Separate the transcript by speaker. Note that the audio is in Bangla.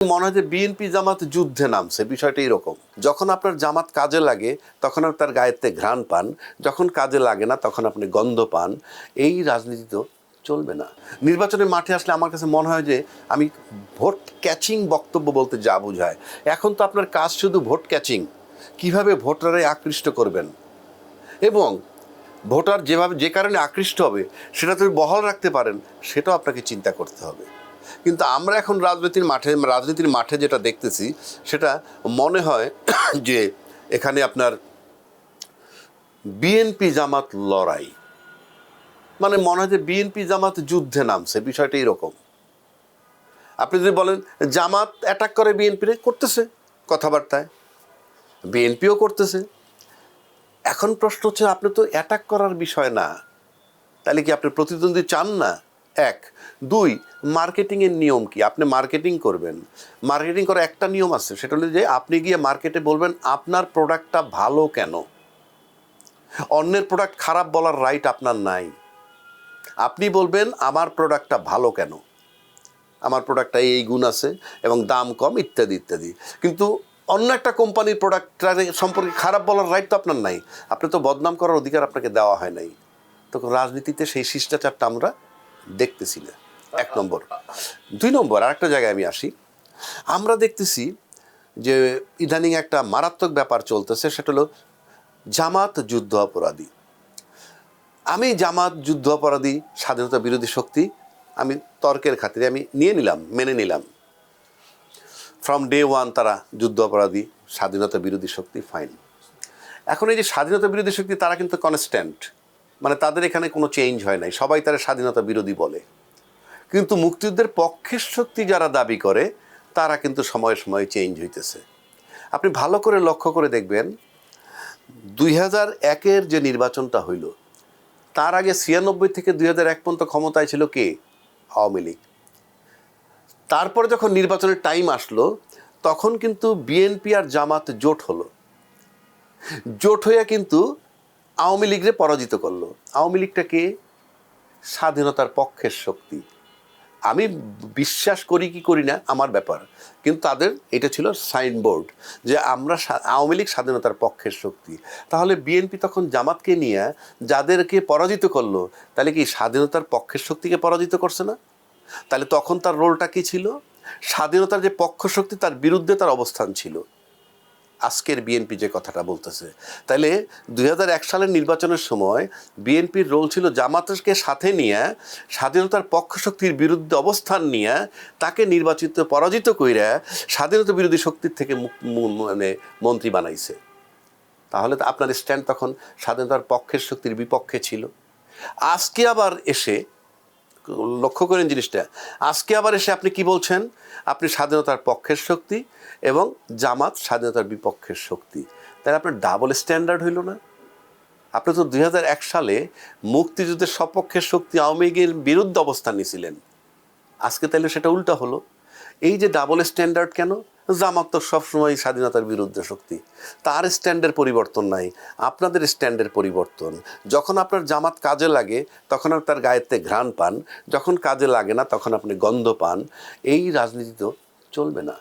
Speaker 1: মনে হয় যে বিএনপি জামাত যুদ্ধে নামছে, বিষয়টা এরকম। যখন আপনার জামাত কাজে লাগে তখন আপনি তার গায়েতে ঘ্রাণ পান, যখন কাজে লাগে না তখন আপনি গন্ধ পান। এই রাজনীতি তো চলবে না। নির্বাচনের মাঠে আসলে আমার কাছে মনে হয় যে আমি ভোট ক্যাচিং বক্তব্য বলতে যা বোঝায়, এখন তো আপনার কাজ শুধু ভোট ক্যাচিং, কিভাবে ভোটারে আকৃষ্ট করবেন এবং ভোটার যেভাবে যে কারণে আকৃষ্ট হবে সেটা যদি বহাল রাখতে পারেন সেটাও আপনাকে চিন্তা করতে হবে। কিন্তু আমরা এখন রাজনীতির মাঠে যেটা দেখতেছি সেটা মনে হয় যে এখানে আপনার বিএনপি জামাত লড়াই, মানে মনে হয় যে বিএনপি জামাত যুদ্ধে নামছে, বিষয়টা এরকম। আপনি যদি বলেন জামাত অ্যাটাক করে বিএনপিরে, করতেছে কথাবার্তায়, বিএনপিও করতেছে। এখন প্রশ্ন হচ্ছে আপনি তো অ্যাটাক করার বিষয় না, তাহলে কি আপনি প্রতিদ্বন্দ্বী চান না? এক। দুই, মার্কেটিংয়ের নিয়ম কি? আপনি মার্কেটিং করবেন, মার্কেটিং করার একটা নিয়ম আছে, সেটা হলো যে আপনি গিয়ে মার্কেটে বলবেন আপনার প্রোডাক্টটা ভালো কেন। অন্যের প্রোডাক্ট খারাপ বলার রাইট আপনার নাই। আপনি বলবেন আমার প্রোডাক্টটা ভালো কেন, আমার প্রোডাক্টটা এই গুণ আছে এবং দাম কম ইত্যাদি ইত্যাদি। কিন্তু অন্য একটা কোম্পানির প্রোডাক্টটা সম্পর্কে খারাপ বলার রাইট তো আপনার নাই। আপনি তো বদনাম করার অধিকার আপনাকে দেওয়া হয় নাই। তো রাজনীতিতে সেই শিষ্টাচারটা আমরা দেখতেছি না, এক নম্বর। দুই নম্বর, আরেকটা জায়গায় আমি আসি। আমরা দেখতেছি যে ইদানিং একটা মারাত্মক ব্যাপার চলতেছে, সেটা হলো জামাত যুদ্ধ অপরাধী। আমি জামাত যুদ্ধ অপরাধী, স্বাধীনতা বিরোধী শক্তি, আমি তর্কের খাতিরে আমি মেনে নিলাম। ফ্রম ডে ওয়ান তারা যুদ্ধ অপরাধী, স্বাধীনতা বিরোধী শক্তি, ফাইন। এখন এই যে স্বাধীনতা বিরোধী শক্তি তারা কিন্তু কনস্ট্যান্ট, মানে তাদের এখানে কোনো চেঞ্জ হয় নাই, সবাই তারা স্বাধীনতা বিরোধী বলে। কিন্তু মুক্তিযুদ্ধের পক্ষের শক্তি যারা দাবি করে তারা কিন্তু সময়ে সময়ে চেঞ্জ হইতেছে। আপনি ভালো করে লক্ষ্য করে দেখবেন 2001-এর যে নির্বাচনটা হইল, তার আগে 96 থেকে 2001 পর্যন্ত ক্ষমতায় ছিল কে? আওয়ামী লীগ। তারপরে যখন নির্বাচনের টাইম আসলো তখন কিন্তু বিএনপি আর জামাত জোট হলো, জোট হইয়া কিন্তু আওয়ামী লীগরে পরাজিত করলো। আওয়ামী লীগটা কে? স্বাধীনতার পক্ষের শক্তি। আমি বিশ্বাস করি কি করি না আমার ব্যাপার, কিন্তু তাদের এটা ছিল সাইনবোর্ড যে আমরা আওয়ামী লীগ স্বাধীনতার পক্ষের শক্তি। তাহলে বিএনপি তখন জামাতকে নিয়ে যাদেরকে পরাজিত করলো, তাহলে কি স্বাধীনতার পক্ষের শক্তিকে পরাজিত করছে না? তাহলে তখন তার রোলটা কী ছিল? স্বাধীনতার যে পক্ষ শক্তি তার বিরুদ্ধে তার অবস্থান ছিল। আজকের বিএনপি যে কথাটা বলতেছে, তাহলে 2001 সালের নির্বাচনের সময় বিএনপির রোল ছিল জামাতকে সাথে নিয়ে স্বাধীনতার পক্ষ শক্তির বিরুদ্ধে অবস্থান নিয়ে তাকে পরাজিত কইরা স্বাধীনতা বিরোধী শক্তির থেকে মানে মন্ত্রী বানাইছে। তাহলে তো আপনার স্ট্যান্ড তখন স্বাধীনতার পক্ষের শক্তির বিপক্ষে ছিল। আজকে আবার এসে লক্ষ্য করেন জিনিসটা, আজকে আবার এসে আপনি কি বলছেন? আপনি স্বাধীনতার পক্ষের শক্তি এবং জামাত স্বাধীনতার বিপক্ষের শক্তি। তাহলে আপনার ডাবল স্ট্যান্ডার্ড হইল না? আপনি তো 2001 সালে মুক্তিযুদ্ধের সপক্ষের শক্তি আওয়ামী লীগের বিরুদ্ধে অবস্থান নিয়েছিলেন, আজকে তাহলে সেটা উল্টা হলো। এই যে ডাবল স্ট্যান্ডার্ড কেন? জামাত তো সবসময় স্বাধীনতার বিরুদ্ধে শক্তি, তার স্ট্যান্ডের পরিবর্তন নাই, আপনাদের স্ট্যান্ডের পরিবর্তন। যখন আপনার জামাত কাজে লাগে তখন আপনি তার গায়েতে ঘ্রাণ পান, যখন কাজে লাগে না তখন আপনি গন্ধ পান। এই রাজনীতি তো চলবে না।